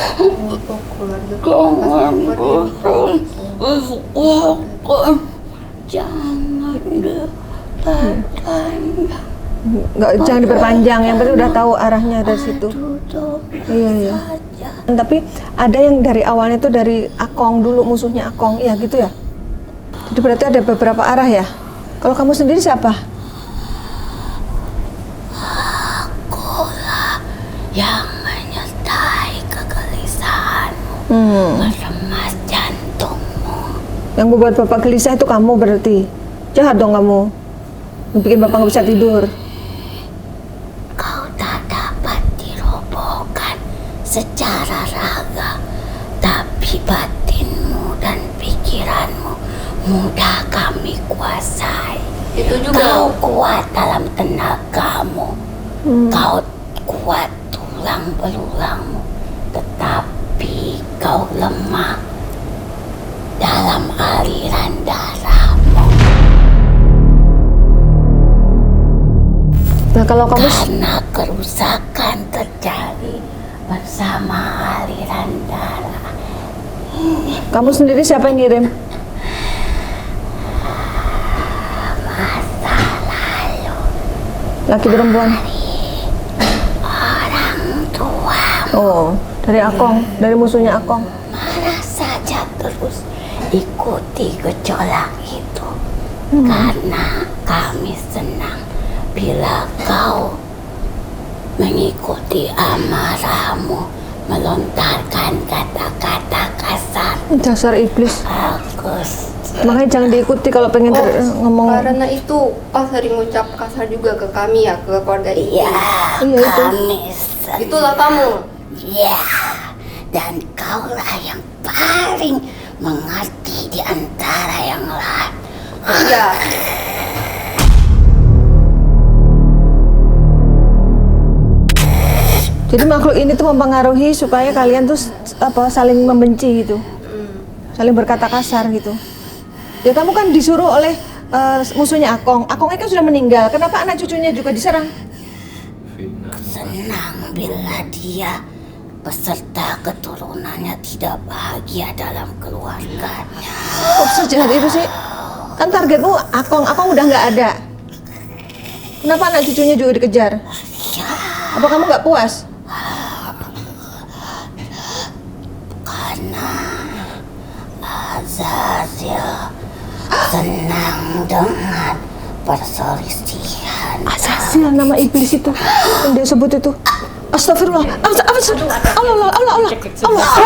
S5: Jangan bertanya.
S3: Jangan diperpanjang, yang penting udah tahu arahnya dari situ. Iya, iya. Tapi ada yang dari awalnya tuh dari Akong dulu, musuhnya Akong, iya gitu ya. Jadi berarti ada beberapa arah ya. Kalau kamu sendiri siapa?
S5: Akulah yang menyertai kegelisahanmu, meremas jantungmu.
S3: Yang membuat Bapak gelisah itu kamu berarti. Jahat dong kamu. Bikin Bapak nggak bisa tidur.
S5: Kau tak dapat dirobohkan secara raga, tapi batinmu dan pikiranmu mudah kami kuasai.
S1: Itu juga.
S5: Kau kuat dalam tenagamu, kau kuat tulang belulangmu, tetapi kau lemah dalam aliran darahmu.
S3: Nah kalau kamu
S5: Karena kerusakan terjadi bersama aliran darah.
S3: kamu sendiri siapa yang ngirim?
S5: Masa lalu
S3: Laki perempuan?
S5: orang tua
S3: Oh, dari Akong, dari musuhnya Akong.
S5: marah saja terus ikuti gejolak itu. Karena kami senang bila kau mengikuti amarahmu, melontarkan kata-kata kasar.
S3: Dasar iblis.
S5: Bagus.
S3: Makanya jangan diikuti kalau pengen ngomong.
S1: Karena itu pas sering ngucap kasar juga ke kami ya, ke keluarga ini.
S5: Iya,
S3: Iya, itu.
S5: kami senang.
S1: Itulah kamu.
S5: Ya, dan kaulah yang paling mengerti di antara yang lain.
S1: Iya.
S3: Jadi makhluk ini tuh mempengaruhi supaya kalian tuh saling membenci gitu. Saling berkata kasar gitu. Ya kamu kan disuruh oleh musuhnya Akong. Akongnya kan sudah meninggal. Kenapa anak cucunya juga diserang?
S5: Senang bila dia beserta keturunannya tidak bahagia dalam keluarganya.
S3: sejahat itu sih? Kan targetmu Akong udah nggak ada. Kenapa anak cucunya juga dikejar? Apa kamu nggak puas?
S5: Karena Azazil senang dengan perselisihan.
S3: Azazil nama iblis itu yang dia sebut itu. Astagfirullah. Allah. Astagfirullah. Allah.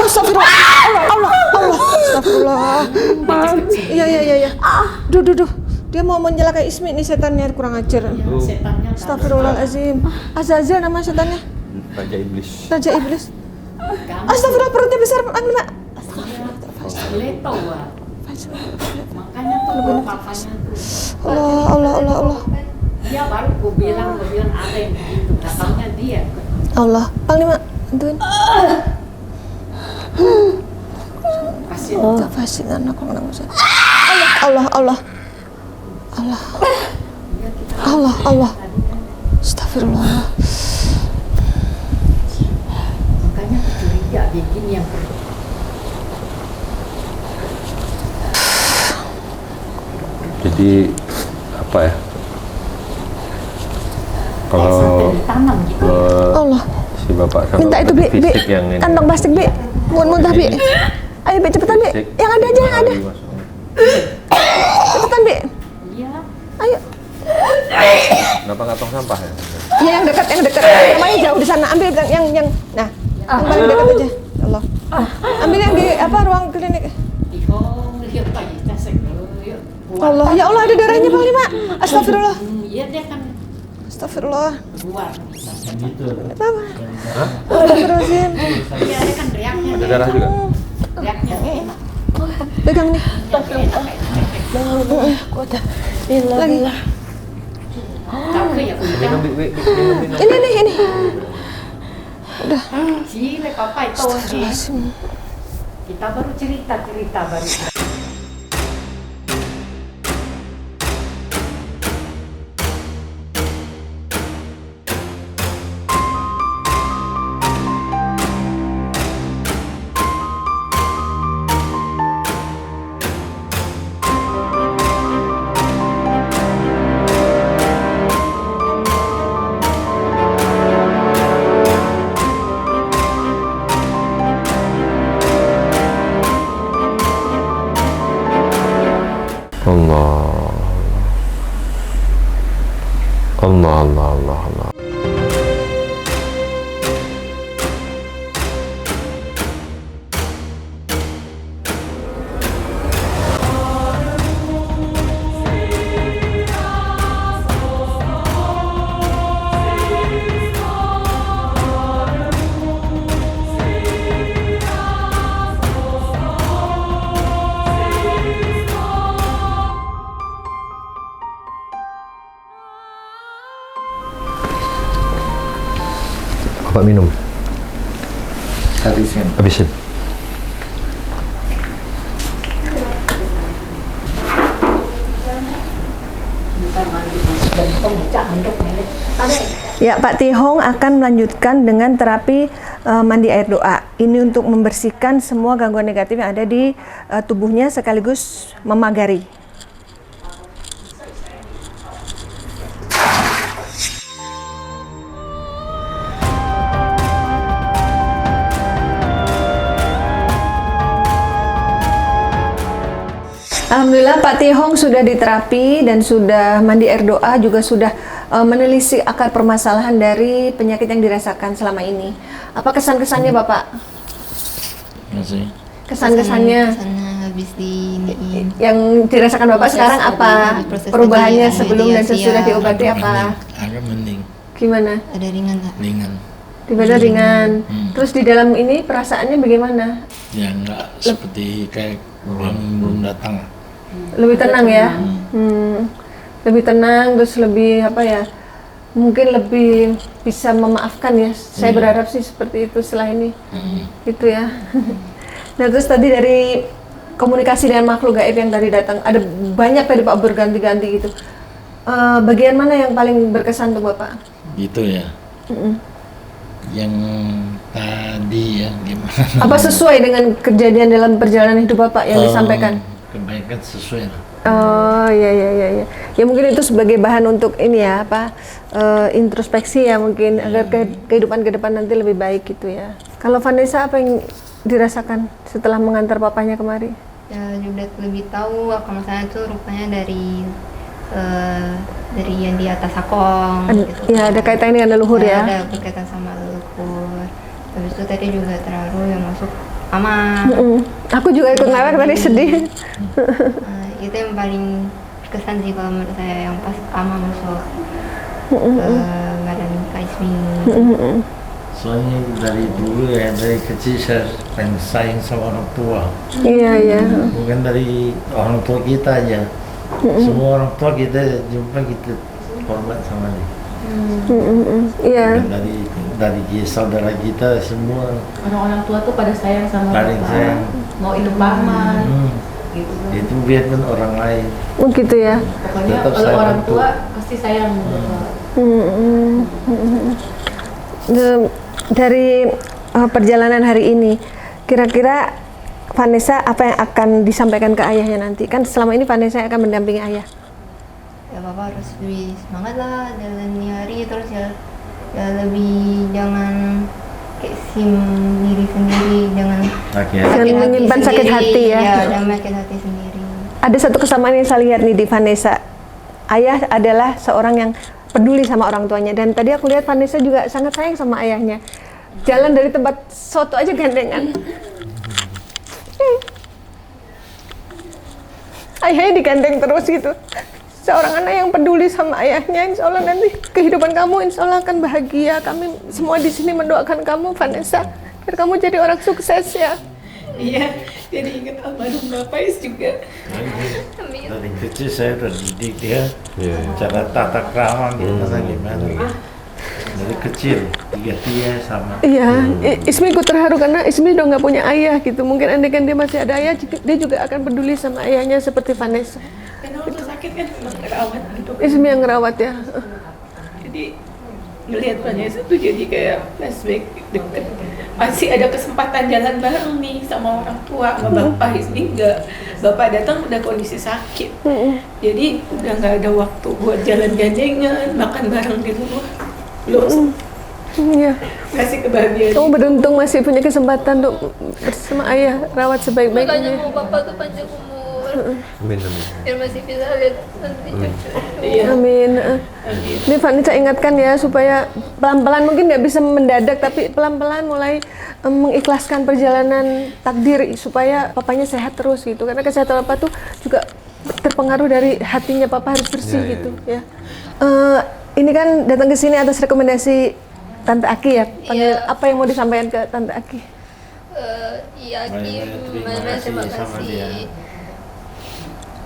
S3: Astagfirullah. Iya. Duh. Dia mau menyelakai Ismi nih setannya, kurang ajar. Astagfirullahalazim. Azazil nama setannya.
S4: Raja Iblis.
S3: Astagfirullah, perutnya besar Bang Lima.
S6: Makanya tuh papanya tuh.
S3: Allah.
S6: Dia baru gue bilang ada yang begitu. Datangnya dia.
S3: Allah. Bang Lima, bantuin. Kasih anak kok nggak usah. Allah. Astagfirullah.
S6: Makanya curiga bikin yang
S4: Jadi apa ya? Kalau
S3: Allah.
S4: si bapak sama
S3: Minta itu Bi,
S4: fisik yang ini.
S3: kantong plastik Bi. Muntah Bi. Ayo Bi, cepetan Bi.
S4: Fisik.
S3: Yang ada. Cepetan Bi.
S6: Iya.
S3: Ayo.
S4: Kenapa nggak tong sampah ya?
S3: Ya yang dekat. Yang main jauh di sana. Ambil yang yang paling dekat aja. Allah. Ambil yang di ruang klinik.
S6: Lihat pagi kita segera.
S3: Allah, ya Allah ada darahnya Bang Lima. Astagfirullah.
S6: Iya dia kan
S3: Astagfirullah.
S6: keluar.
S3: Apa? Astagfirullahaladzim.
S6: Iya dia kan reaknya.
S4: Ada darah juga.
S6: Reaknya enak.
S3: Pegang nih. Lagi.
S6: Tapi ya
S4: Minum, Bi.
S3: Ini.
S6: Cile papa itu kita baru cerita baru.
S4: Allah. Bapak minum. Habisin.
S3: Ya, Pak Tihong akan melanjutkan dengan terapi mandi air doa. Ini untuk membersihkan semua gangguan negatif yang ada di tubuhnya sekaligus memagari. Alhamdulillah Pak Tihong sudah diterapi dan sudah mandi air doa, juga sudah menelisik akar permasalahan dari penyakit yang dirasakan selama ini. Apa kesan-kesannya Bapak? Kesan-kesannya
S1: habis di
S3: yang dirasakan Bapak sekarang apa? Perubahannya sebelum dan sesudah diobati apa?
S7: Agak mending.
S3: Gimana?
S1: ada ringan nggak?
S7: Ringan.
S3: Di badan ringan. Terus di dalam ini perasaannya bagaimana?
S7: Ya enggak seperti kayak belum datang.
S3: Lebih tenang ya? Lebih tenang, terus lebih apa ya? Mungkin lebih bisa memaafkan ya. Saya berharap sih seperti itu setelah ini. Gitu ya. Nah terus tadi dari komunikasi dengan makhluk gaib yang tadi datang, ada banyak tadi Pak berganti-ganti gitu. Bagian mana yang paling berkesan tuh Bapak?
S7: Gitu ya. Yang tadi ya gimana?
S3: Apa sesuai dengan kejadian dalam perjalanan hidup Bapak yang disampaikan?
S7: kebaikan sesuai lah.
S3: Oh iya. Ya mungkin itu sebagai bahan untuk ini ya introspeksi ya mungkin agar kehidupan ke depan nanti lebih baik gitu ya. Kalau Vanessa apa yang dirasakan setelah mengantar papanya kemari?
S1: Ya juga lebih tahu kalau misalnya itu rupanya dari yang di atas Sakong. Gitu.
S3: Ya ada kaitannya dengan leluhur ya.
S1: Ada berkaitan sama leluhur. Habis itu tadi juga terharu yang masuk Ama.
S3: Aku juga ikut ngawak tadi sedih.
S1: Itu yang paling berkesan sih kalau menurut saya yang pas Ama masuk ke badan Kak Ismi.
S2: Soalnya dari dulu ya, dari kecil saya pengen sayang sama orang tua.
S3: Iya.
S2: Bukan dari orang tua kita aja. Semua orang tua kita jumpa kita hormat sama dia.
S3: Iya.
S2: Dari saudara kita semua
S6: Orang-orang tua tuh pada sayang sama
S2: paling
S6: bapak.
S2: sayang.
S6: Mau itu paman, gitu kan.
S2: Itu biarpun orang lain.
S3: Oh gitu ya.
S6: Pokoknya
S2: Tetap
S6: kalau
S2: saya
S6: orang
S2: bantu.
S6: tua pasti sayang sama bapak.
S3: Dari perjalanan hari ini, kira-kira Vanessa apa yang akan disampaikan ke ayahnya nanti? Kan selama ini Vanessa yang akan mendampingi ayah.
S1: Ya Bapak harus lebih semangat lah jalani hari, terus ya lebih jangan kayak diri sendiri, jangan
S3: Jangan menyimpan sakit hati ya.
S1: jangan sakit hati sendiri.
S3: Ada satu kesamaan yang saya lihat nih di Vanessa. Ayah adalah seorang yang peduli sama orang tuanya, dan tadi aku lihat Vanessa juga sangat sayang sama ayahnya. Jalan dari tempat soto aja gandengan. Ayahnya digandeng terus gitu. Seorang anak yang peduli sama ayahnya, insya Allah nanti kehidupan kamu insya Allah akan bahagia. Kami semua di sini mendoakan kamu, Vanessa, biar kamu jadi orang sukses ya.
S5: Iya, jadi ingat almarhum Bapak juga.
S2: Dari kecil saya udah didik dia cara tata krama gimana. Dari kecil 3 sama.
S3: Iya, Ismi ikut terharu karena Ismi udah nggak punya ayah gitu. Mungkin andaikan dia masih ada ayah, dia juga akan peduli sama ayahnya seperti Vanessa.
S5: Karena waktu sakit kan memang ngerawat gitu.
S3: Ismi yang ngerawat ya.
S5: Jadi ngelihat Vanessa tuh jadi kayak flashback deket. Masih ada kesempatan jalan bareng nih sama orang tua, sama bapak. Ismi enggak. Bapak datang udah kondisi sakit. Jadi udah nggak ada waktu buat jalan gandengan, makan bareng di rumah. Belum
S3: Iya.
S5: kasih kebahagiaan.
S3: Kamu beruntung masih punya kesempatan untuk bersama ayah, rawat
S8: Makanya
S3: sebaik-baiknya.
S8: mau bapak tuh panjang umur,
S4: Amin.
S8: biar masih bisa lihat nanti cucu.
S5: Iya.
S3: Amin. Ini Vanessa ingatkan ya supaya pelan-pelan, mungkin nggak bisa mendadak, tapi pelan-pelan mulai mengikhlaskan perjalanan takdir supaya papanya sehat terus gitu. Karena kesehatan papa tuh juga terpengaruh dari hatinya papa harus bersih gitu ya. Ini kan datang ke sini atas rekomendasi Tante Aki ya. Panggil, apa yang mau disampaikan ke Tante Aki?
S8: Iya Kim,
S2: Banyak
S8: terima
S2: sama dia.
S8: kasih.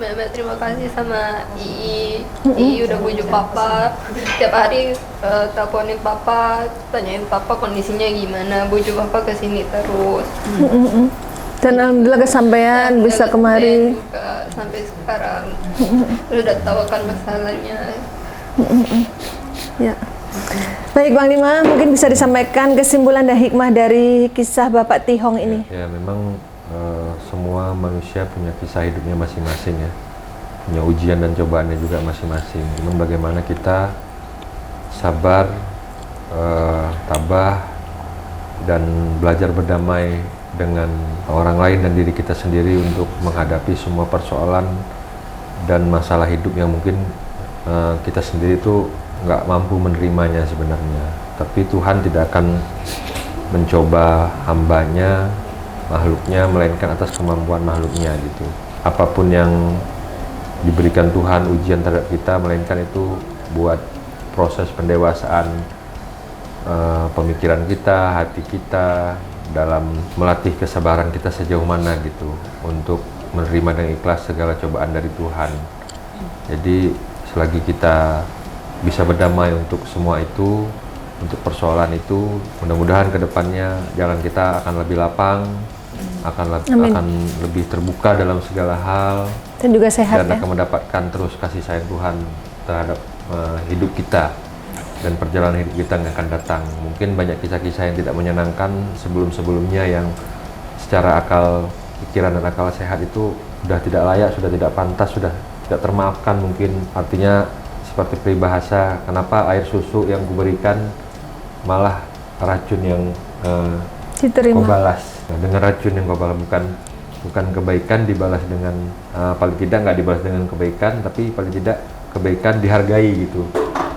S8: Mama terima kasih sama Ii udah bujuk papa. Tiap hari teleponin papa, tanyain papa kondisinya gimana, bujuk papa kesini terus.
S3: Dan alhamdulillah kesampaian
S8: Dan
S3: bisa kemari.
S8: juga sampai sekarang udah tahukan masalahnya.
S3: Ya. Baik Bang Lima, mungkin bisa disampaikan kesimpulan dan hikmah dari kisah Bapak Tihong ini.
S4: Ya memang semua manusia punya kisah hidupnya masing-masing ya, punya ujian dan cobaannya juga masing-masing. Namun bagaimana kita sabar, tabah, dan belajar berdamai dengan orang lain dan diri kita sendiri untuk menghadapi semua persoalan dan masalah hidup yang mungkin kita sendiri itu nggak mampu menerimanya sebenarnya. Tapi Tuhan tidak akan mencoba hambanya, makhluknya, melainkan atas kemampuan makhluknya gitu. Apapun yang diberikan Tuhan ujian terhadap kita, melainkan itu buat proses pendewasaan pemikiran kita, hati kita, dalam melatih kesabaran kita sejauh mana gitu untuk menerima dengan ikhlas segala cobaan dari Tuhan. Jadi selagi kita bisa berdamai untuk semua itu, untuk persoalan itu, mudah-mudahan kedepannya jalan kita akan lebih lapang, akan lebih terbuka dalam segala hal,
S3: Dan juga sehat
S4: dan
S3: ya.
S4: akan mendapatkan terus kasih sayang Tuhan terhadap hidup kita dan perjalanan hidup kita yang akan datang. Mungkin banyak kisah-kisah yang tidak menyenangkan sebelum-sebelumnya yang secara akal pikiran dan akal sehat itu sudah tidak layak, sudah tidak pantas, sudah tidak termaafkan mungkin. Artinya seperti peribahasa, kenapa air susu yang kuberikan malah racun yang kau balas. Nah, dengan racun yang kau balas, bukan kebaikan dibalas dengan paling tidak nggak dibalas dengan kebaikan, tapi paling tidak kebaikan dihargai gitu.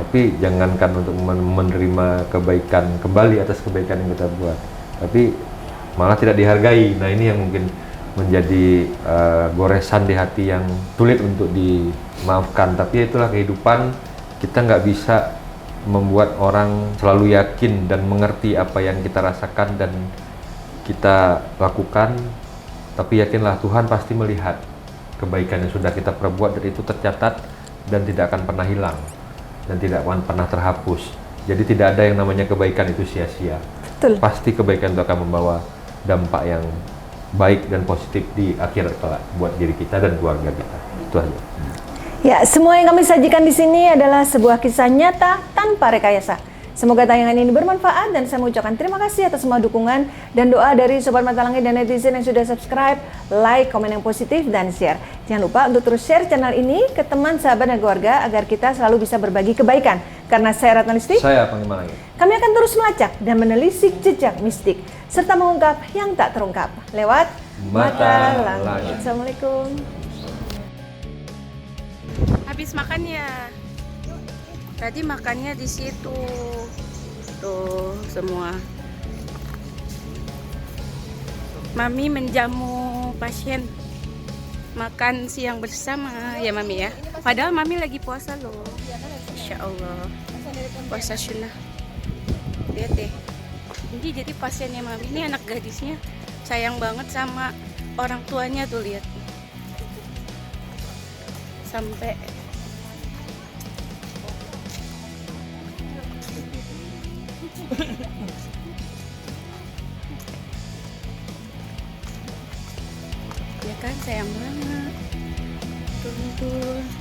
S4: Tapi jangankan untuk menerima kebaikan kembali atas kebaikan yang kita buat, tapi malah tidak dihargai. Nah, ini yang mungkin menjadi goresan di hati yang sulit untuk dimaafkan. Tapi itulah kehidupan, kita nggak bisa membuat orang selalu yakin dan mengerti apa yang kita rasakan dan kita lakukan. Tapi yakinlah Tuhan pasti melihat kebaikan yang sudah kita perbuat, dan itu tercatat dan tidak akan pernah hilang dan tidak akan pernah terhapus. Jadi tidak ada yang namanya kebaikan itu sia-sia. Pasti kebaikan itu akan membawa dampak yang baik dan positif di akhirat kelak buat diri kita dan keluarga kita. Itu aja.
S3: Ya, semua yang kami sajikan di sini adalah sebuah kisah nyata tanpa rekayasa. Semoga tayangan ini bermanfaat, dan saya mengucapkan terima kasih atas semua dukungan dan doa dari Sobat Mata Langit dan netizen yang sudah subscribe, like, komen yang positif, dan share. Jangan lupa untuk terus share channel ini ke teman, sahabat, dan keluarga agar kita selalu bisa berbagi kebaikan. Karena saya Ratna Listi,
S4: saya Panglima Langit.
S3: Kami akan terus melacak dan menelisik jejak mistik serta mengungkap yang tak terungkap lewat Mata Langit. Assalamualaikum.
S5: Habis makan ya. Tadi makannya di situ. Tuh semua. Mami menjamu pasien makan siang bersama ya Mami ya. Padahal Mami lagi puasa loh. Insya Allah. Puasa sunnah. Lihat deh. Ini jadi pasiennya Mami, ini anak gadisnya sayang banget sama orang tuanya tuh, lihat. Sampai ya kan, sayang banget. Tuh.